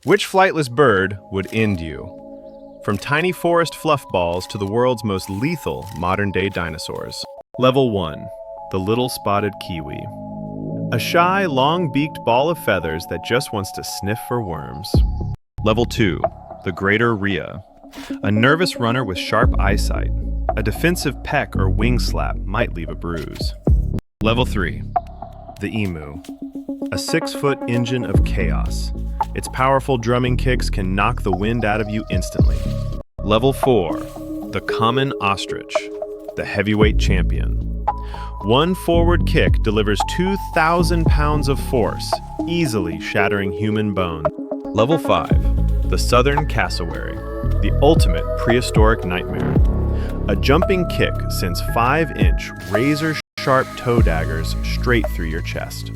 Which flightless bird would end you? From tiny forest fluffballs to the world's most lethal modern-day dinosaurs. Level 1. The little spotted kiwi. A shy, long-beaked ball of feathers that just wants to sniff for worms. Level 2. The greater rhea. A nervous runner with sharp eyesight. A defensive peck or wing slap might leave a bruise. Level 3. The emu. A 6-foot engine of chaos. Its powerful drumming kicks can knock the wind out of you instantly. Level 4. The common ostrich. The heavyweight champion. One forward kick delivers 2,000 pounds of force, easily shattering human bone. Level 5. The southern cassowary. The ultimate prehistoric nightmare. A jumping kick sends 5-inch, razor-sharp toe daggers straight through your chest.